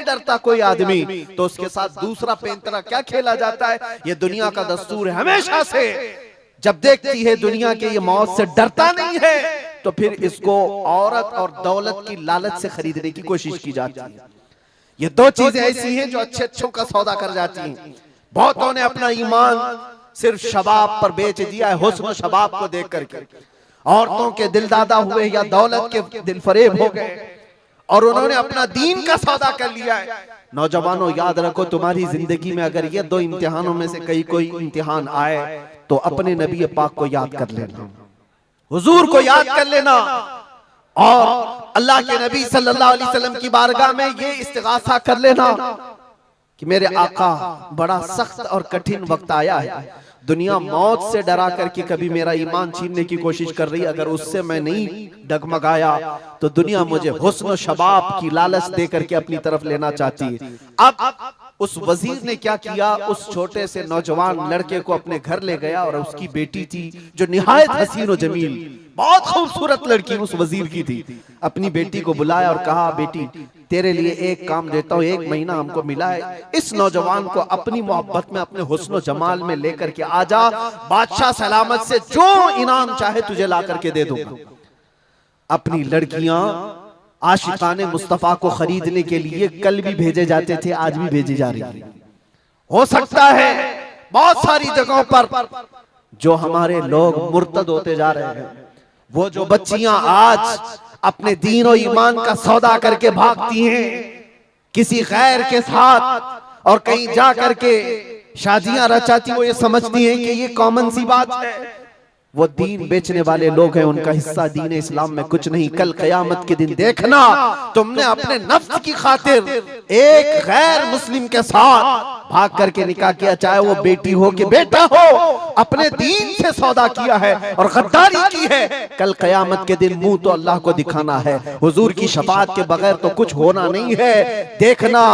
डरता कोई आदमी, तो उसके साथ दूसरा पैंतरा क्या खेला जाता है। ये दुनिया का दस्तूर है हमेशा से। जब देखती है दुनिया के ये मौत से डरता नहीं है, तो फिर इसको औरत और दौलत की लालच से खरीदने की कोशिश की जाती है। ये दो चीजें ऐसी हैं जो अच्छे अच्छों का सौदा कर जाती हैं। बहुतों ने अपना ईमान सिर्फ शबाब पर बेच दिया है, हुस्न शबाब को देख करके। औरतों के दिल दादा हुए या दौलत के दिल फरेब हो गए और उन्होंने अपना दीन का सौदा कर लिया है। नौजवानों याद रखो, तुम्हारी जिंदगी में अगर ये दो इम्तिहानों में से कोई इम्तिहान आए तो अपने नबी पाक को याद कर लेना, हुजूर को याद कर लेना और अल्लाह के नबी सल्लल्लाहु अलैहि वसल्लम की बारगाह में ये इस्तिगासा कर लेना कि मेरे आका बड़ा सख्त और कठिन वक्त आया है। दुनिया मौत से डरा करके कभी मेरा ईमान छीनने की कोशिश कर रही है, अगर उससे मैं नहीं डगमगाया तो दुनिया मुझे हुस्न शबाब की लालच दे करके अपनी तरफ लेना चाहती है। अब उस वजीर ने क्या किया, उस छोटे से नौजवान लड़के को अपने घर ले गया और उसकी बेटी थी जो निहायत हसीन और जमील, बहुत खूबसूरत लड़की उस वजीर की थी। अपनी बेटी को बुलाया और कहा, बेटी तेरे लिए एक काम देता हूँ, 1 महीना हमको मिला है, इस नौजवान को अपनी मोहब्बत में अपने हुस्न जमाल में लेकर के आजा, बादशाह सलामत से जो इनाम चाहे तुझे ला करके दे दूंगा। अपनी लड़कियां आशिकाने मुस्तफा को खरीदने के लिए कल भी भेजे जाते थे, आज भी भेजी जा रही है। हो सकता है बहुत सारी जगहों पर जो हमारे लोग मुर्तद होते जा रहे हैं, वो जो बच्चियां आज अपने दीन और ईमान का सौदा करके भागती हैं किसी गैर के साथ और कहीं जा करके शादियां रचाती, वो ये समझती हैं कि ये कॉमन सी बात है। वो दीन बेचने वाले लोग हैं, उनका हिस्सा दीन इस्लाम में कुछ नहीं। कल क़यामत के दिन देखना, तुमने अपने नफ्स की खातिर एक गैर मुस्लिम के साथ भाग करके निकाह किया, चाहे वो बेटी हो कि बेटा हो, अपने दीन से सौदा किया है और गद्दारी की है। कल क़यामत के दिन मुंह तो अल्लाह को दिखाना है, हुजूर की शफाअत के बगैर तो कुछ होना नहीं है। देखना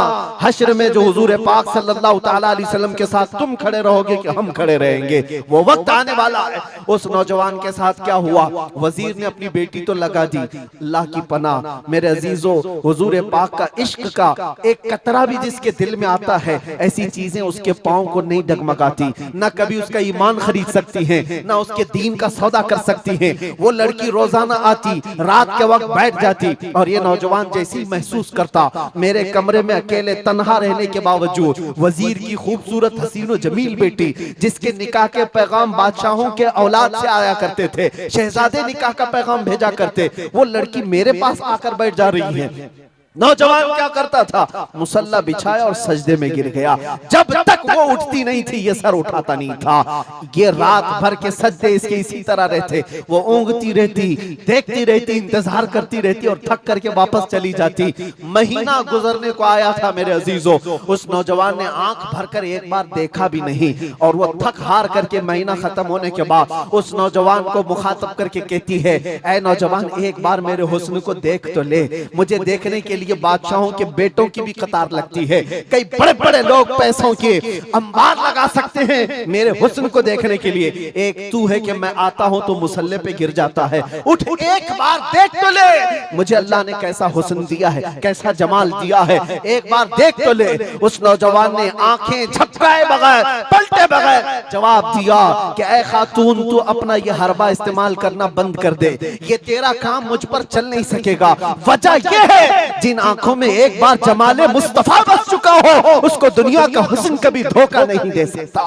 हश्र में जो हुजूर पाक सल्लल्लाहु तआला अलैहि वसल्लम के साथ तुम खड़े रहोगे कि हम खड़े रहेंगे, वो वक्त आने वाला है। उस नौजवान के साथ क्या हुआ, वजीर ने अपनी बेटी तो लगा दी। अल्लाह की पनाह मेरे अजीजों, हुजूर पाक का इश्क का एक कतरा भी जिसके दिल में आता है, ऐसी चीजें उसके पांव को नहीं डगमगाती, ना कभी उसका ईमान खरीद सकती हैं, ना उसके दीन का सौदा कर सकती हैं। वो लड़की रोजाना आती, रात के वक्त बैठ जाती और ये नौजवान जैसे ही महसूस करता मेरे कमरे में अकेले तन्हा रहने के बावजूद वजीर की खूबसूरत हसीन जमील बेटी, जिसके निकाह के पैगाम बादशाहों के औलाद से आया करते थे, शहजादे निकाह का पैगाम भेजा करते, वो लड़की मेरे पास आकर बैठ जा रही है। नौजवान क्या करता था, मुसल्ला बिछाया और सजदे में गिर गया। जब तक वो उठती नहीं थी ये सर उठाता नहीं था। ये रात भर के सजदे इसके इसी तरह रहते, वो ऊँगती रहती, देखती रहती, इंतजार करती रहती और थक करके वापस चली जाती। महीना गुजरने को आया था मेरे अजीजों, उस नौजवान ने आंख भरकर एक बार देखा भी नहीं और वो थक हार करके महीना खत्म होने के बाद उस नौजवान को मुखातब करके कहती है, ऐ नौजवान एक बार मेरे हुस्न को देख तो ले। मुझे देखने के लिए बादशाहों के बेटों की भी कतार लगती है, कई बड़े बड़े लोग पैसों के अंबार लगा सकते हैं मेरे हुस्न को देखने के लिए, एक तू है कि मैं आता हूं तो मुसल्ले पे गिर जाता है। उठ एक बार देख तो ले, मुझे अल्लाह ने कैसा हुस्न दिया है, कैसा जमाल दिया है, एक बार देख तो ले। उस नौजवान ने आंखें झपकाए बगैर, पलटे बगैर जवाब दिया कि ऐ खातून तू अपना ये हरबा इस्तेमाल करना बंद कर दे, ये तेरा काम मुझ पर चल नहीं सकेगा। वजह यह है जिन आंखों में एक बार जमाले मुस्तफा बस चुका हो, उसको दुनिया का हुस्न कभी धोखा नहीं दे सकता,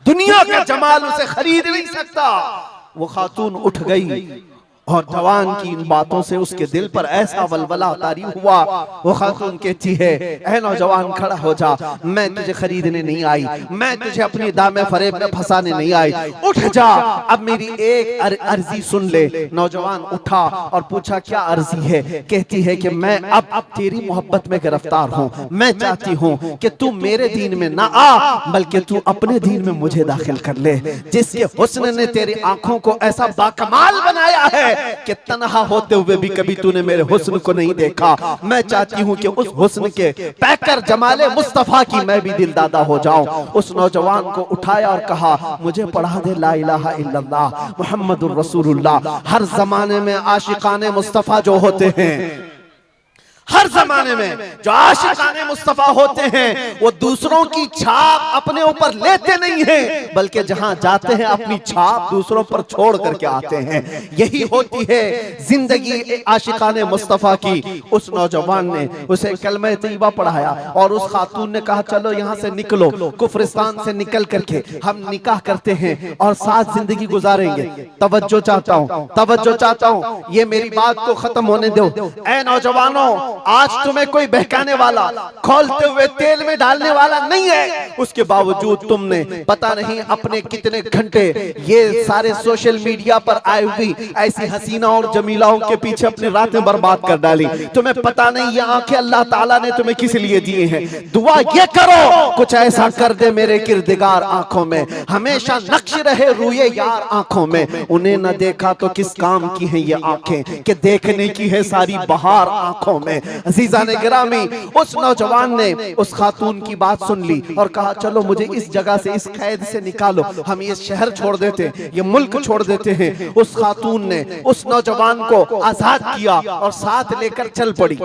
दुनिया का जमाल उसे खरीद नहीं सकता। वो खातून उठ गई और जवान की इन बातों से उसके दिल पर ऐसा वलवला तारी हुआ। वो खातून कहती है, ऐ नौजवान खड़ा हो जा, मैं तुझे खरीदने नहीं आई, मैं तुझे अपनी दामे फरेब में फंसाने नहीं आई, उठ जा, अब मेरी एक अर्जी सुन ले। नौजवान उठा और पूछा क्या अर्जी है। कहती है कि मैं अब तेरी मोहब्बत में गिरफ्तार हूँ, मैं चाहती हूँ कि तू मेरे दीन में ना आ बल्कि तू अपने दीन में मुझे दाखिल कर ले। जिसके हुस्न ने तेरी आंखों को ऐसा बाकमाल बनाया है कि तन्हा होते हुए भी कभी तूने मेरे हुस्न को नहीं देखा, मैं चाहती हूँ कि उस हुस्न के पैकर जमाले मुस्तफा की मैं भी दिलदादा हो जाऊं। उस नौजवान को उठाया और कहा, मुझे पढ़ा दे ला इलाहा इल्लल्लाह मुहम्मदुर रसूलुल्लाह। हर जमाने में आशिकाने मुस्तफा जो होते हैं, हर जमाने में जो आशिकाने मुस्तफा होते हैं वो दूसरों की छाप अपने ऊपर लेते नहीं हैं, बल्कि जहां जाते हैं अपनी छाप दूसरों पर छोड़ करके आते हैं। यही होती है जिंदगी आशिकाने मुस्तफा की। उस नौजवान ने उसे कलमा तैयबा पढ़ाया और उस खातून ने कहा चलो यहाँ से निकलो, कुफरिस्तान से निकल करके हम निकाह करते हैं और साथ जिंदगी गुजारेंगे। तवज्जो चाहता हूँ, तवज्जो चाहता हूँ, ये मेरी बात को खत्म होने दो। ऐ नौजवानों, आज तुम्हें कोई बहकाने वाला, खौलते हुए तेल में डालने वाला नहीं है, उसके बावजूद तुमने पता नहीं अपने कितने घंटे ये सारे सोशल मीडिया पर आई हुई ऐसी हसीना और जमीलाओं के पीछे अपनी रातें बर्बाद कर डाली। तुम्हें पता नहीं ये आंखें अल्लाह ताला ने तुम्हें किस लिए दिए हैं। दुआ ये करो कुछ ऐसा कर दे मेरे किरदिगार आंखों में, हमेशा नक्श रहे रूए यार आंखों में। उन्हें न देखा तो किस काम की है ये आंखें कि देखने की है सारी बहार आंखों में। अजीजा ने गिरामी, उस नौजवान ने उस खातून की बात सुन ली और कहा चलो मुझे इस जगह से, इस कैद से निकालो, हम ये शहर छोड़ देते हैं, ये मुल्क छोड़ देते हैं। उस खातून ने उस नौजवान को आजाद किया और साथ लेकर चल पड़ी।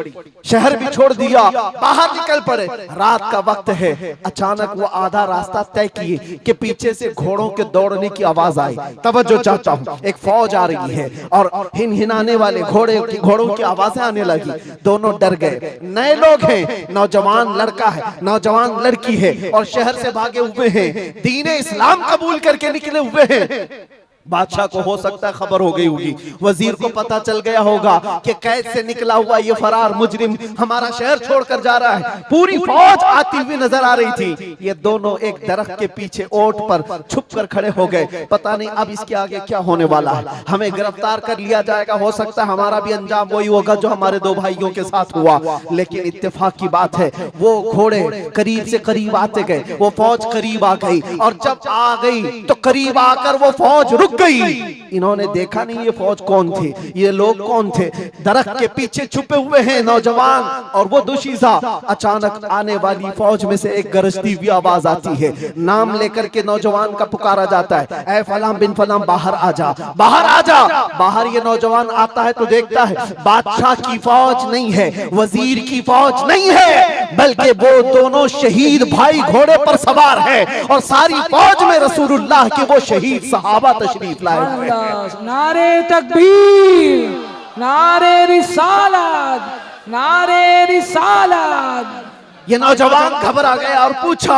शहर भी छोड़ दिया, बाहर निकल पड़े। रात का वक्त है, अचानक वो आधा रास्ता तय किए कि पीछे से घोड़ों के दौड़ने की आवाज आई। तवज्जो चाहता हूँ, एक फौज आ रही है और हिनहिनाने वाले घोड़ों की आवाजें आने लगी। दोनों डर गए। नए लोग हैं, नौजवान लड़का है, नौजवान लड़की है और शहर से भागे हुए हैं, दीन इस्लाम कबूल करके निकले हुए हैं। बादशाह को हो सकता है खबर हो गई होगी, वजीर को पता चल गया होगा कि कैद से निकला हुआ ये फरार मुजरिम हमारा शहर छोड़कर जा रहा है। पूरी फौज आती हुई नजर आ रही थी। ये दोनों एक दरख्त के पीछे ओट पर छुप कर खड़े हो गए। पता नहीं अब इसके आगे क्या होने वाला है, हमें गिरफ्तार कर लिया जाएगा, हो सकता है हमारा भी अंजाम वही होगा जो हमारे दो भाइयों के साथ हुआ। लेकिन इत्तेफाक की बात है वो घोड़े करीब से करीब आते गए, वो फौज करीब आ गई और जब आ गई तो करीब आकर वो फौज रुक गई। इन्होंने देखा नहीं ये फौज कौन थी, ये लोग कौन थे। दरख्त के पीछे छुपे हुए हैं नौजवान और वो दुशीजा। अचानक आने वाली फौज में से एक गरजती हुई आवाज आती है, नाम लेकर के नौजवान का पुकारा जाता है, ऐ फलां बिन फलां बाहर आ जा, बाहर आ जा। बाहर ये नौजवान आता है तो देखता है बादशाह की फौज नहीं है, वजीर की फौज नहीं है, बल्कि वो दोनों शहीद भाई घोड़े पर सवार है और सारी फौज में रसूलुल्लाह के वो शहीद सहाबा तशरीफ लाए हुए हैं। नारे तकबीर, नारे रिसालत, नारे रिसालत। ये नौजवान घबरा गया और पूछा,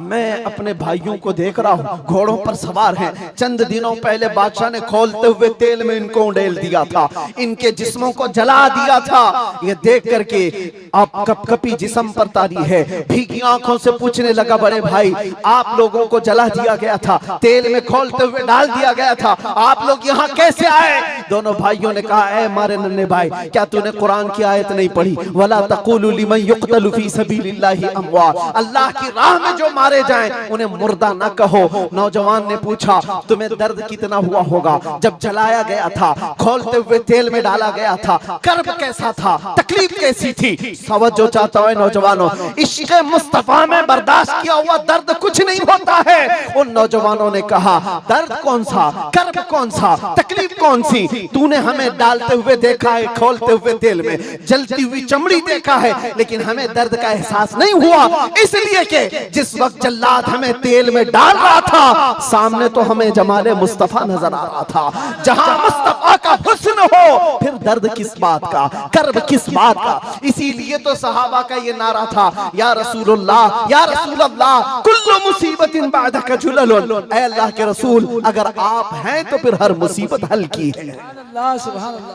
मैं अपने भाइयों को देख रहा हूँ घोड़ों पर सवार हैं, चंद दिनों पहले बादशाह ने खोलते हुए तेल में इनको उड़ेल दिया था, इनके जिस्मों को जला दिया था। ये देख करके आप कपकपी जिस्म पर तारी है, भीगी आंखों से पूछने लगा, बड़े भाई आप लोगों को जला दिया गया था, तेल में खोलते हुए डाल दिया गया था, आप लोग यहाँ कैसे आए? दोनों भाइयों ने कहा, ऐ मारे नन्हे भाई, क्या तूने कुरान की आयत नहीं पढ़ी, वला तक़ूलू लिमन युक़तलु फी सबीलिल्लाहि अमवात, अल्लाह की राह में जो मारे जाएं उन्हें मुर्दा न कहो। नौजवान ने पूछा, तुम्हें दर्द कितना हुआ होगा जब जलाया गया था, खोलते हुए तेल में डाला गया था, कर्ब कैसा था, तकलीफ कैसी थी? तवज्जो चाहता हूं नौजवानों, इश्क़ मुस्तफा में बर्दाश्त किया हुआ दर्द कुछ नहीं होता है। उन नौजवानों ने कहा, दर्द कौन सा, कर्ब कौन सा, तकलीफ कौन सी? तूने हमें डालते हुए देखा है, खोलते हुए तेल में, जलती हुई चमड़ी देखा है, लेकिन हमें दर्द का एहसास नहीं हुआ, इसलिए कि जिस वक्त जल्लाद हमें तेल में डाल रहा था, सामने तो हमें जमाले मुस्तफा नजर आ रहा था। जहां मुस्तफा का हुस्न हो फिर दर्द किस बात का, कर्ब किस बात का? इसीलिए तो सहाबा का ये नारा था, या रसूलुल्लाह, या रसूलुल्लाह, कुल्लु मुसीबतिन बादका जुललुन, ऐ अल्लाह के रसूल अगर आप हैं तो फिर हर मुसीबत हल्की है,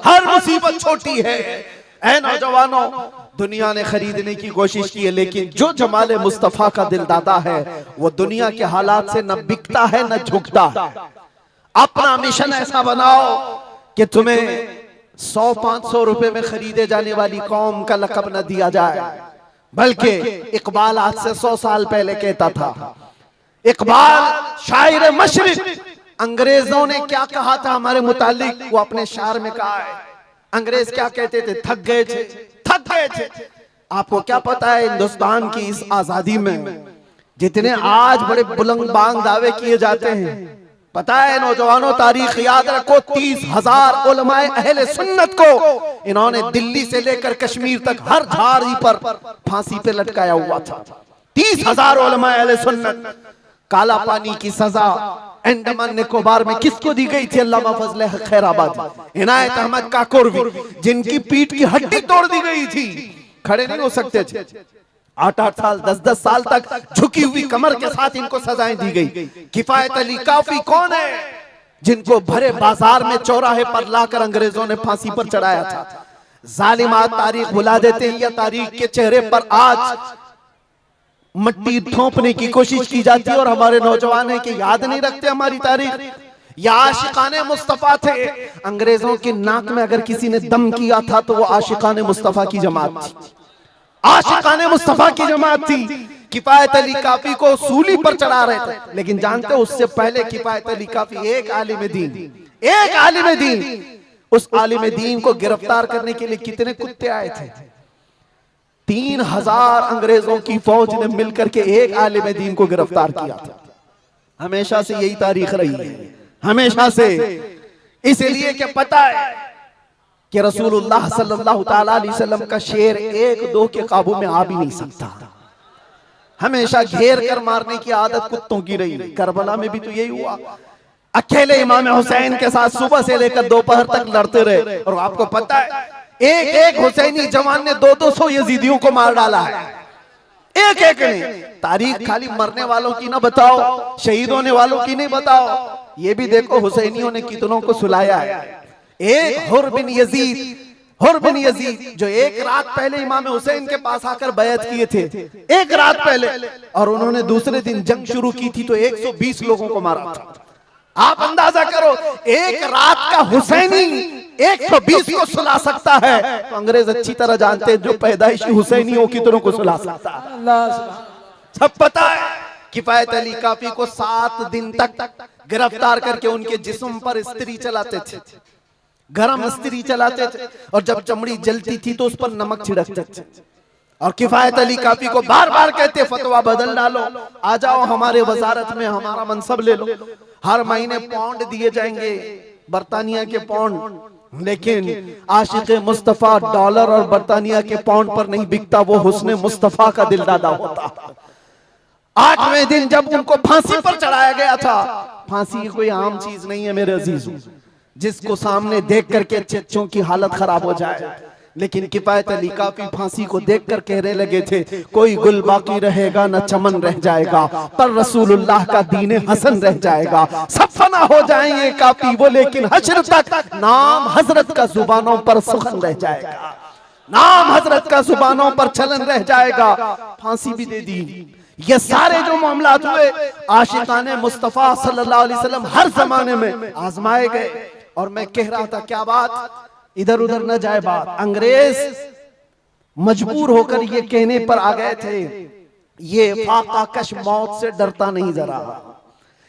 हर मुसीबत छोटी है। ऐ नौजवानों, दुनिया ने खरीदने की कोशिश की है, लेकिन जो जमाले मुस्तफा का दिल दादा है वो दुनिया के हालात से न बिकता है न झुकता है। अपना मिशन ऐसा बनाओ कि तुम्हें 100-500 रुपए में खरीदे जाने वाली कौम का लक़ब न दिया जाए, बल्कि इकबाल आज से 100 साल पहले कहता था, इकबाल शायर मशरिक, अंग्रेजों ने क्या कहा था हमारे मुतालिक, वो अपने शार में कहा है। अंग्रेज क्या कहते थे? थक गए थे, थक गए थे। आपको क्या पता है हिंदुस्तान की इस आजादी में जितने आज बड़े बुलंद बांग दावे किए जाते हैं, पता है नौजवानों, तारीख याद रखो, 30,000 उलमाए अहले सुन्नत को इन्होंने दिल्ली से लेकर कश्मीर तक हर झाड़ी पर फांसी पे लटकाया हुआ था। 30,000 उलमाए अहले सुन्नत। काला पानी की सजा अंडमान निकोबार में किसको दी गई थी? अल्लामा फजले हक खैराबादी, इनायत अहमद काकोरवी, जिनकी पीठ की हड्डी तोड़ दी गई थी, खड़े नहीं हो सकते थे। 8-8 साल 10-10 साल तक झुकी हुई कमर के साथ इनको सजाएं दी गई। किफायत अली काफी कौन है? जिनको भरे बाजार में चौराहे पर लाकर अंग्रेजों ने फांसी पर चढ़ाया था। जालिमात तारीख भुला देते हैं, या तारीख के चेहरे पर आज मट्टी थोपने की कोशिश की जाती है और हमारे नौजवान है कि याद नहीं रखते हमारी तारीख। या आशिकाने मुस्तफा थे, अंग्रेजों की नाक में अगर किसी ने दम किया था तो वो आशिकाने मुस्तफा की जमात थी, आशिकाने मुस्तफा की जमात थी। किफायत अली काफी को सूली पर चढ़ा रहे थे, लेकिन जानते हो उससे पहले किफायत अली काफी एक आलिम दीन, उस आलिम दीन को गिरफ्तार करने के लिए कितने कुत्ते आए थे? 3,000 अंग्रेजों की फौज ने मिलकर के एक आलिम दीन को गिरफ्तार किया था। हमेशा से यही तारीख रही है, हमेशा से। इसलिए कि पता है कि रसूलुल्लाह सल्लल्लाहु ताला अलैहि वसल्लम का शेर 1-2 के काबू में आ भी नहीं सकता। हमेशा घेर कर मारने की आदत कुत्तों की रही। करबला में भी तो यही हुआ। अकेले इमाम हुसैन के साथ सुबह से लेकर दोपहर तक लड़ते रहे। और आपको पता है एक हुसैनी जवान ने 200 यजीदियों को मार डाला है, एक ने। तारीख खाली मरने वालों की ना बताओ, शहीद होने वालों की नहीं बताओ, ये भी देखो हुसैनियों ने कितनों को सुलाया है। एक हुर बिन यजीद जो एक रात पहले इमाम हुसैन के पास आकर बैत किए थे, एक रात पहले, और उन्होंने दूसरे दिन जंग शुरू की थी तो 120 लोगों को मारा था। आप अंदाजा करो, एक रात का हुसैनी 120 को सुला सकता है, तो अंग्रेज अच्छी तरह जानते हैं जो पैदाइशी हुसैनी हो कितनों को सुला सकता है। सब पता है। किफायत अली काफी को 7 दिन तक गिरफ्तार करके उनके जिस्म पर इस्त्री चलाते थे, गरम इस्त्री चलाते थे, और जब चमड़ी जलती थी तो उस पर नमक छिड़कते थे। और किफायत अली काफी को बार बार कहते फतवा बदल डालो, आ जाओ हमारे वजारत में, हमारा मनसब ले लो, हर महीने पाउंड दिए जाएंगे, बरतानिया के पाउंड। लेकिन आशिक मुस्तफा डॉलर और बरतानिया के पाउंड पर नहीं बिकता, वो हुस्ने मुस्तफा का दिलदादा होता। 8वें दिन जब उनको फांसी पर चढ़ाया गया था, फांसी कोई आम चीज नहीं है मेरे अजीजों, जिसको सामने देख करके चच्चों की हालत खराब हो जाए। लेकिन किफायत अली काफी फांसी को देखकर कहने लगे थे, कोई गुल बाकी रहेगा न चमन रह जाएगा, पर रसूलुल्लाह का दीन हसन रह जाएगा। सब फना हो जाएंगे काफी वो, लेकिन हश्र तक नाम हजरत का जुबानों पर सुखन रह जाएगा, नाम हजरत का जुबानों पर चलन रह जाएगा। फांसी भी दे दी। ये सारे जो मामलात हुए, आशिकाने मुस्तफा सल्लल्लाहु अलैहि वसल्लम हर जमाने में आजमाए गए। और मैं कह रहा था, क्या बात, इधर उधर न जाए बात, अंग्रेज मजबूर होकर ये कहने पर आ गए थे, ये फाकाकश मौत से डरता नहीं जरा,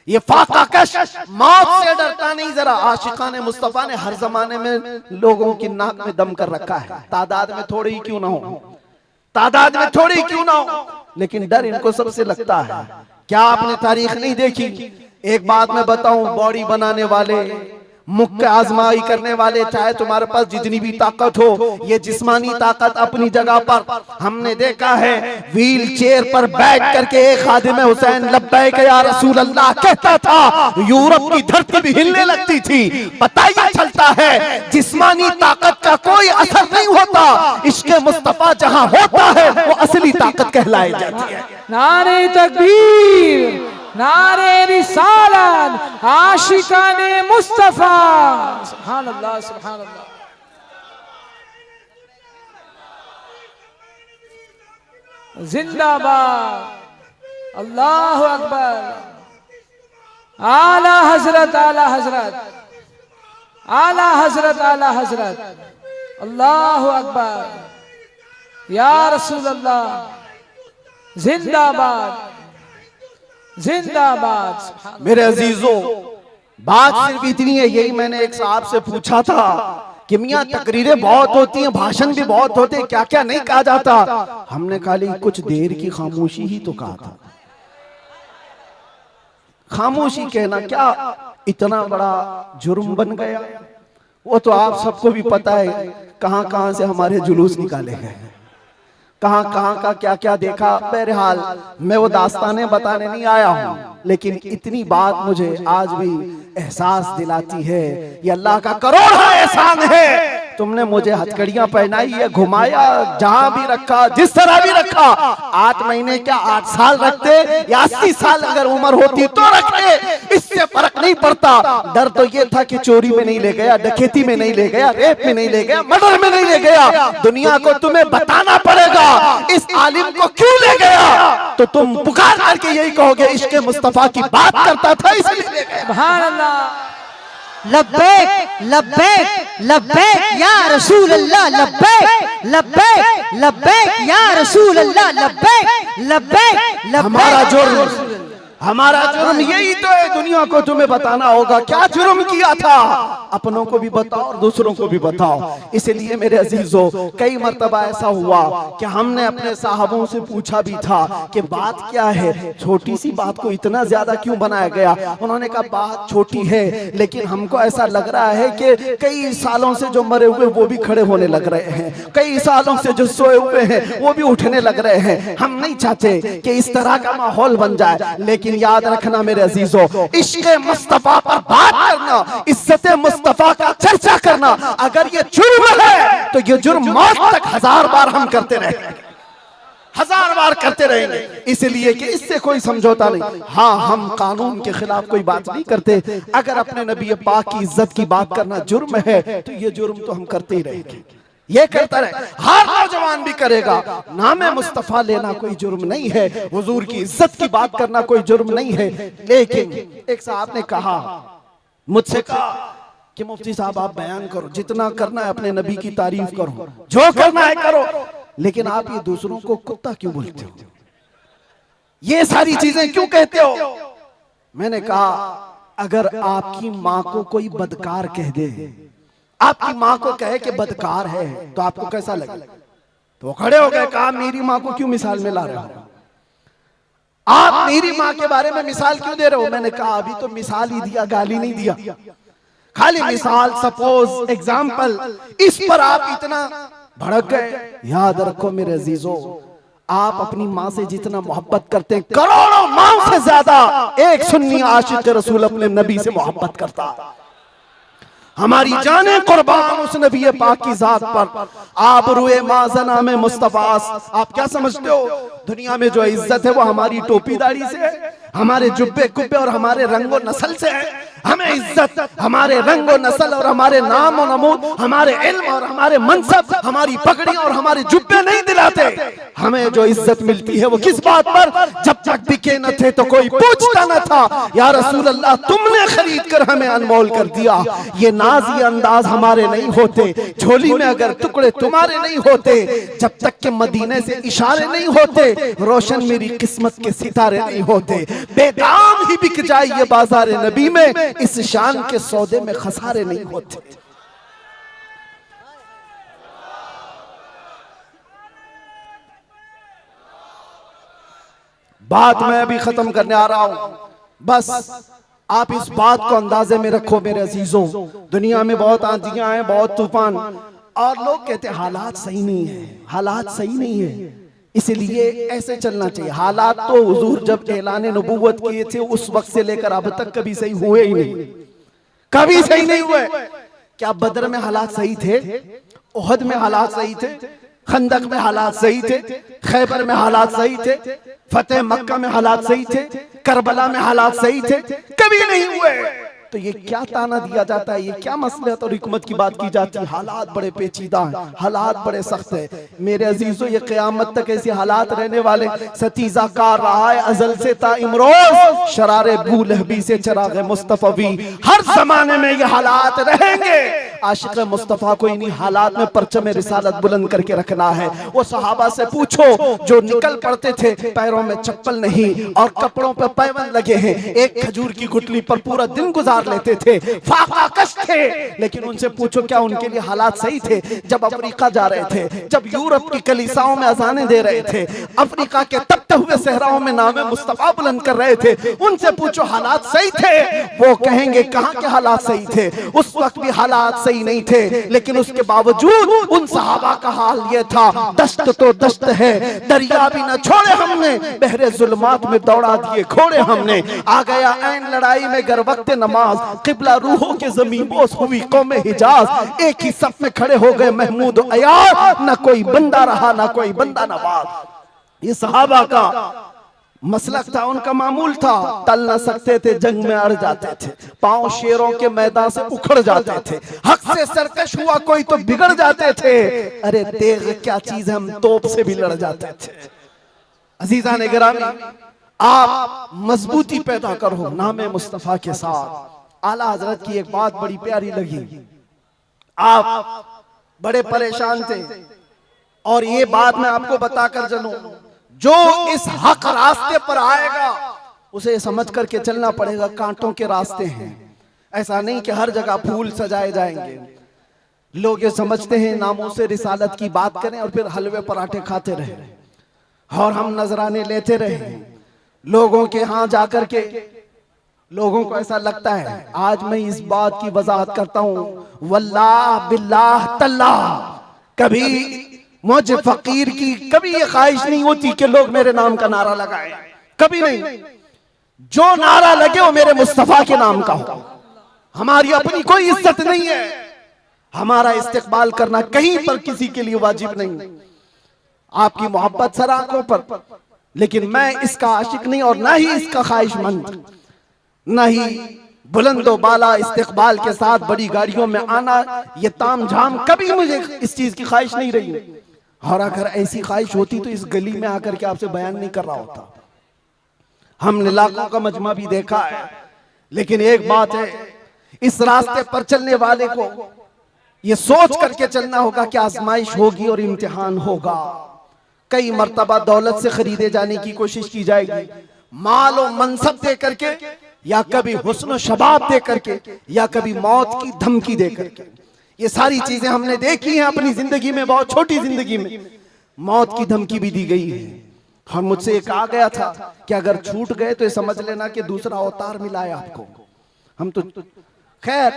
ये फाकाकश मौत से डरता नहीं जरा। आशिकाने मुस्तफा ने हर जमाने में लोगों की नाक में दम कर रखा है, तादाद में थोड़ी ही क्यों ना हो, तादाद में थोड़ी क्यों ना हो, लेकिन डर इनको सबसे लगता है। क्या आपने तारीख नहीं देखी? एक बात मैं बताऊं, बॉडी बनाने वाले, मुख्य आजमाई करने वाले, चाहे तुम्हारे पास जितनी भी ताकत हो, ये जिस्मानी ताकत अपनी जगह पर, हमने देखा है व्हील चेयर पर बैठ करके एक खादिम हुसैन लब्बैक या रसूल अल्लाह कहता था, यूरोप की धरती भी हिलने लगती थी। पता ही चलता है जिस्मानी ताकत का कोई असर नहीं होता, इश्क मुस्तफा जहां होता है वो असली ताकत कहलाई जाती है। नारे तकबीर, नारे रिसालत, आशिकाने मुस्तफा। सुभान अल्लाह, सुभान अल्लाह। जिंदाबाद, अल्लाह अकबर। आला हजरत, आला हजरत, आला हजरत, आला हजरत, अल्लाह अकबर, या रसूल अल्लाह, जिंदाबाद, जिंदाबाद। मेरे अजीजों, बात सिर्फ इतनी है, यही मैंने एक साहब से पूछा था कि मियां तकरीरें बहुत होती हैं, भाषण भी बहुत होते हैं, क्या क्या नहीं कहा जाता। हमने खाली कुछ देर की खामोशी ही तो कहा था, खामोशी कहना क्या इतना बड़ा जुर्म बन गया? वो तो आप सबको भी पता है कहां कहां से हमारे जुलूस निकाले गए, कहां कहां का क्या क्या देखा। बहरहाल मैं वो दास्तानें बताने नहीं आया हूं, लेकिन इतनी बात मुझे आज भी एहसास दिलाती है, ये अल्लाह का करोड़ा एहसान है। तुमने मुझे हथकड़ियां पहनाई है, घुमाया, जहां भी रखा, जिस तरह भी रखा। 8 महीने क्या 8 साल रखते या 80 साल अगर उम्र होती तो रखते, इससे फर्क नहीं पड़ता। डर तो ये था कि चोरी में नहीं ले गया, डकैती में नहीं ले गया, रेप में नहीं ले गया, मर्डर में नहीं ले गया। दुनिया को तुम्हें बताना पड़ेगा इस आलिम को क्यों ले गया, तो तुम पुकार करके यही कहोगे इश्क मुस्तफा की बात करता था इसलिए ले गया। सुभान अल्लाह। लब्बैक लब्बैक लब्बैक या रसूल अल्लाह, लब्बैक लब्बैक लब्बैक या रसूल अल्लाह, लब्बैक लब्बैक लब्बैक। हमारा जुर्म यही तो है, दुनिया को तुम्हें बताना होगा क्या जुर्म किया था। अपनों को भी बताओ और दूसरों को भी बताओ। इसलिए मेरे अजीजों, कई मर्तबा ऐसा हुआ कि हमने अपने साहबों से पूछा भी था कि बात क्या है, छोटी सी बात को इतना ज्यादा क्यों बनाया गया। उन्होंने कहा बात छोटी है, लेकिन हमको ऐसा लग रहा है कि कई सालों से जो मरे हुए वो भी खड़े होने लग रहे हैं, कई सालों से जो सोए हुए हैं वो भी उठने लग रहे हैं। हम नहीं चाहते कि इस तरह का माहौल बन जाए, लेकिन याद रखना मेरे अजीजों, इश्क़ मुस्तफा पर बात करना, इज्जत मुस्तफा का चर्चा करना, अगर ये जुर्म है तो ये जुर्म मौत तक 1000 बार हम करते रहेंगे, 1000 बार करते रहेंगे। इसलिए कि इससे कोई समझौता नहीं। हाँ, हम कानून के खिलाफ कोई बात नहीं करते। अगर अपने नबी पाक की इज्जत की बात करना जुर्म है तो ये जुर्म तो हम करते ही रहेंगे, ये करता रहे, हर नौजवान भी करेगा। नामे मुस्तफा लेना कोई जुर्म नहीं है, हुजूर की इज्जत की बात करना कोई जुर्म नहीं है। लेकिन एक साहब ने कहा, मुझसे कहा कि मुफ्ती साहब आप बयान करो, जितना करना है अपने नबी की तारीफ करो, जो करना है करो, लेकिन आप ये दूसरों को कुत्ता क्यों बोलते हो, ये सारी चीजें क्यों कहते हो। मैंने कहा अगर आपकी माँ को कोई बदकार कह दे, आपकी माँ को कहे कि बदकार है, तो आपको कैसा लगे। तो खड़े हो गए, कहा मेरी माँ को क्यों मिसाल में ला रहे हो, आप मेरी माँ के बारे में मिसाल क्यों दे रहे हो। मैंने कहा अभी तो मिसाल ही दिया, गाली नहीं दिया, खाली मिसाल, सपोज, एग्जाम्पल, इस पर आप इतना भड़क गए। याद रखो मेरे अजीजों, आप अपनी माँ से जितना मोहब्बत करते हैं, करोड़ों माँ से ज्यादा एक सुन्नी आशिक रसूल अपने नबी से मोहब्बत करता। हमारी जाने कुर्बान उस नबी पाक की जात पर। आप रुए माज़ना में मुस्तफास, आप क्या समझते हो दुनिया में जो इज्जत है वो हमारी टोपी दाढ़ी से है, हमारे जुब्बे कुब्बे और हमारे रंगो नस्ल से है। हमें इज्जत हमारे रंगो नस्ल और हमारे नाम और नमूद, हमारे इल्म और हमारे मनसब, हमारी पगड़ियां और हमारे जुब्बे नहीं दिलाते। हमें जो इज्जत मिलती है वो किस बात पर, जब तक बिके न थे तो कोई पूछता न था, या रसूल अल्लाह तुमने खरीद कर हमें अनमोल कर दिया। ये नाज ये अंदाज हमारे नहीं होते, झोली में अगर टुकड़े तुम्हारे नहीं होते, जब तक के मदीने से इशारे नहीं होते, रोशन मेरी किस्मत के सितारे नहीं होते। बेदाम ही बिक जाए ये बाजार नबी में, इस शान के सौदे में खसारे नहीं होते। बात मैं अभी खत्म करने आ रहा हूं, बस आप इस बात को अंदाजे में रखो मेरे अजीजों। दुनिया में बहुत आंधियां हैं, बहुत तूफान, और लोग कहते हैं हालात सही नहीं है, हालात सही नहीं है, इसलिए ऐसे चलना चाहिए। हालात तो हुजूर जब ऐलान नबूवत किए थे उस वक्त से लेकर अब तक कभी सही हुए ही नहीं, कभी सही नहीं हुए। क्या बदर में हालात सही थे, उहद में हालात सही थे, खंदक में हालात सही थे, खैबर में हालात सही थे, फतेह मक्का में हालात सही थे, करबला में हालात सही थे, कभी नहीं हुए। तो ये क्या ताना दिया जाता है, ये क्या मसलहत और हिकमत की बात की जाती है। हालात बड़े पेचीदा हैं, हालात बड़े सख्त है मेरे अजीजों। ये क़यामत तक ऐसे हालात रहने वाले। सतीजा कार रहा है अजल से ता इमरोज, शरारे बू लहबी से चराग़ मुस्तफ़वी, हर जमाने में ये हालात रहेंगे। आशिक मुस्तफा को इन्हीं हालात में परचम रिसालत बुलंद करके रखना है। वो सहाबा से पूछो जो निकल पड़ते थे, पैरों में चप्पल नहीं और कपड़ों पर पैबंद लगे हैं, एक खजूर की गुठली पर पूरा दिन गुजार लेते थे, फाका कश थे, लेकिन उनसे पूछो क्या उनके लिए हालात सही थे? जब अफ्रीका जा रहे थे, जब यूरोप की कलीसाओं में अजानें दे रहे थे, अफ्रीका के तपते हुए सहराओं में नामे मुस्तफा बुलंद कर रहे थे, उनसे पूछो हालात सही थे? वो कहेंगे कहां के हालात सही थे, उस वक्त भी हालात सही नहीं थे, लेकिन उसके बावजूद उन सहाबा का हाल ये था, दस्त तो दस्त है, दरिया भी न छोड़े हमने, बहरे जुल्मात में दौड़ा दिए घोड़े हमने, आ गया ऐन लड़ाई में गर वक्त नमाज, किबला रूहों के ज़मीन बोस हुई कौम हिजाज, एक ही सफ में खड़े हो गए महमूद अयार, न कोई बंदा रहा न कोई बंदा नवाज। ये सहाबा का मसलक था, उनका मामूल था, टल न सकते थे, जंग में अड़ जाते थे, पांव शेरों के मैदान से उखड़ जाते थे, हक से सरकश हुआ कोई तो बिगड़ जाते थे, अरे तेग क्या चीज है, हम तोप से भी लड़ जाते थे। अजीजान गिरामी, आप मजबूती पैदा करो नामे मुस्तफा के साथ। आला हजरत की एक बात बड़ी प्यारी लगी, आप बड़े परेशान थे और ये बात मैं आपको बताकर चलूं, जो इस हक रास्ते पर आएगा उसे समझ करके चलना पड़ेगा, कांटों के रास्ते हैं, ऐसा नहीं कि हर जगह फूल सजाए जाएंगे। लोग ये समझते हैं नामों से रिसालत की बात करें और फिर हलवे पराठे खाते रहे और हम नजराने लेते रहे लोगों के यहाँ जाकर के। लोगों को ऐसा लगता है, आज मैं इस बात की वजाहत करता हूं, वल्लाह बिल्लाह तल्लाह, कभी मुझे फकीर की कभी ये ख्वाहिश नहीं होती कि लोग मेरे नाम का नारा लगाएं, कभी नहीं। जो नारा लगे वो मेरे मुस्तफा के नाम का हो। हमारी अपनी कोई इज्जत नहीं है, हमारा इस्तेकबाल करना कहीं पर किसी के लिए वाजिब नहीं। आपकी मोहब्बत सर आंखों पर, लेकिन मैं इसका आशिक नहीं और ना ही इसका ख्वाहिशमंद, ना ही बुलंदो बाला इस्तेकबाल के साथ बड़ी गाड़ियों में आना, ये ताम झाम कभी मुझे इस चीज की ख्वाहिश नहीं रही। और अगर ऐसी ख्वाहिश होती तो इस गली में आकर के आपसे बयान नहीं कर रहा होता। हमने लाखों का मजमा भी देखा है, लेकिन एक बात है, इस रास्ते पर चलने वाले को ये सोच करके चलना होगा कि आजमाइश होगी और इम्तिहान होगा। कई मर्तबा दौलत से खरीदे जाने की कोशिश की जाएगी, माल और मनसब दे करके, या कभी हुस्न शबाब दे करके, या कभी मौत की धमकी दे करके। ये सारी चीजें हमने देखी हैं अपनी जिंदगी में, बहुत छोटी जिंदगी में मौत की धमकी भी दी गई है। और मुझसे एक आ गया था कि अगर छूट गए तो ये समझ लेना कि दूसरा अवतार मिला है आपको। हम तो खैर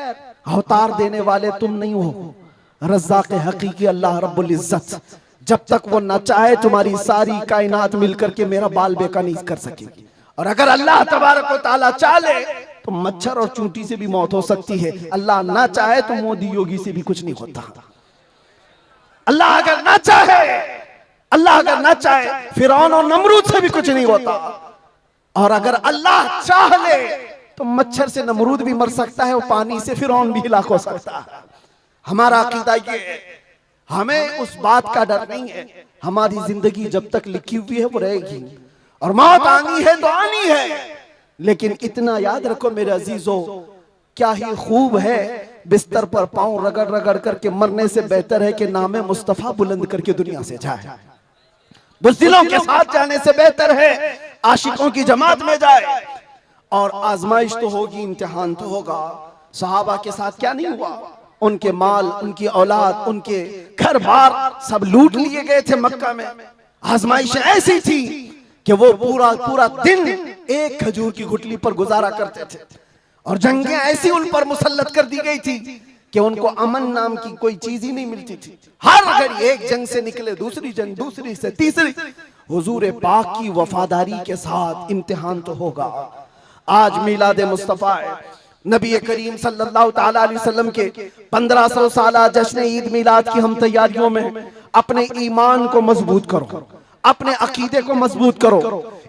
अवतार देने वाले तुम नहीं हो, रज़्ज़ाक़ हकीकी अल्लाह रब्बुल इज्जत, जब तक वो न चाहे तुम्हारी सारी कायनात मिलकर के मेरा बाल बेका नहीं कर सकेगी। और अगर अल्लाह तबारक व तआला चाहे तो मच्छर और चूंटी से भी मौत हो सकती है, अल्लाह ना चाहे तो मोदी योगी से भी कुछ नहीं होता। अल्लाह अगर ना चाहे, अल्लाह अगर ना चाहे फिरौन और नमरूद से भी कुछ नहीं होता। और अगर अल्लाह चाह ले तो मच्छर से नमरूद भी मर सकता है और पानी से फिरौन भी हिलाक हो सकता है। हमारा अकीदा ये है, हमें उस बात का डर नहीं है, हमारी जिंदगी जब तक लिखी हुई है वो रहेगी, और मौत आनी है तो आनी है। लेकिन इतना याद रखो मेरे अजीजों, क्या ही खूब है बिस्तर पर पांव रगड़ रगड़ करके मरने से बेहतर है कि नामे मुस्तफा बुलंद करके दुनिया से जाए। बुज़दिलों के साथ जाने से बेहतर है आशिकों की जमात में जाए। और आजमाइश तो होगी, इम्तिहान तो होगा। सहाबा के साथ क्या नहीं हुआ, उनके माल, उनकी औलाद, उनके घर बार सब लूट लिए गए थे मक्का में। आजमाइश ऐसी थी कि वो पूरा दिन एक खजूर की गुठली पर गुजारा करते थे, और जंगें ऐसी उन पर मुसल्लत कर दी गई थी कि उनको अमन नाम की कोई चीज ही नहीं मिलती थी। हर घड़ी एक जंग से निकले दूसरी जंग, दूसरी से तीसरी। हुजूर पाक की वफादारी के साथ इम्तिहान तो होगा। आज मिलाद मुस्तफा है, नबी करीम सल्लल्लाहु ताला अलैहि वसल्लम के 1500 साला जश्न ईद मिलाद की हम तैयारियों में अपने ईमान को मजबूत करो, अपने अकीदे को मजबूत करो,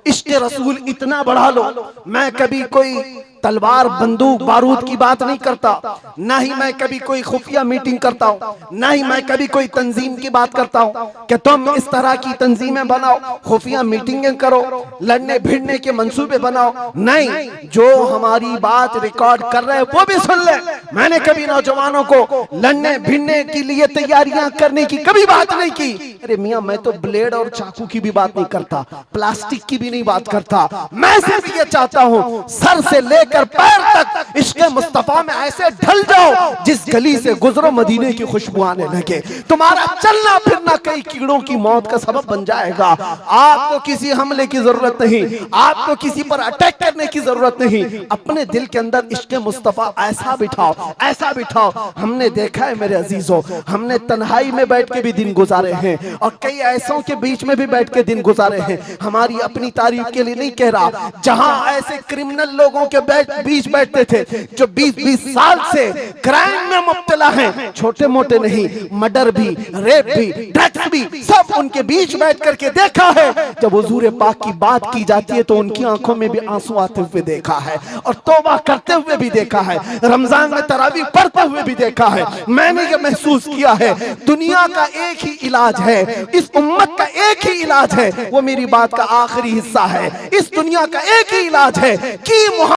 इश्क़ रसूल इतना बढ़ा लो। मैं कभी कोई तलवार बंदूक बारूद की बात नहीं करता, ना ही मैं कभी कोई खुफिया मीटिंग करता हूँ, ना ही मैं कभी कोई तंजीम की बात करता हूँ कि तुम इस तरह की तंजीमें बनाओ, खुफिया मीटिंगें करो, लड़ने भिड़ने के मंसूबे बनाओ। नहीं, जो हमारी बात रिकॉर्ड कर रहे हैं वो भी सुन ले। मैंने कभी नौजवानों को लड़ने भिड़ने के लिए तैयारियां करने की कभी बात नहीं की। अरे मियां, मैं तो ब्लेड और चाकू की भी बात नहीं करता, प्लास्टिक की भी नहीं बात करता। मैं सिर्फ ये चाहता हूं सर से लेकर पैर तक इश्क़ मुस्तफा में ऐसे ढल जाओ जिस गली से गुजरो मदीने की खुशबू आने लगे। तुम्हारा चलना फिरना कई कीड़ों की मौत का सबब बन जाएगा। आपको किसी हमले की जरूरत नहीं, आपको किसी पर अटैक करने की जरूरत नहीं। अपने दिल के अंदर इश्क़ मुस्तफा ऐसा बिठाओ, ऐसा बिठाओ। हमने देखा है मेरे अजीजों, हमने तन्हाई में बैठ के भी दिन गुजारे हैं और कई ऐसों के बीच में भी बैठ के दिन गुजारे हैं। हमारी अपनी तारीफ के लिए नहीं कह रहा, जहां ऐसे क्रिमिनल लोगों के बीच बैठते थे जो 20-20 साल से क्राइम में मुब्तला हैं, छोटे मोटे नहीं, मर्डर भी, रेप भी, ड्रग्स भी, सब उनके बीच बैठ करके देखा है। जब हुजूर पाक की बात की जाती है तो उनकी आंखों में भी आंसू आते हुए देखा है और तौबा करते हुए भी देखा है, रमजान में तरावी पढ़ते हुए भी देखा है। मैंने ये महसूस किया है दुनिया का एक ही इलाज है, इस उम्मत का एक ही इलाज है, वो मेरी बात का आखिरी हिस्सा है। इस दुनिया का एक ही इलाज है कि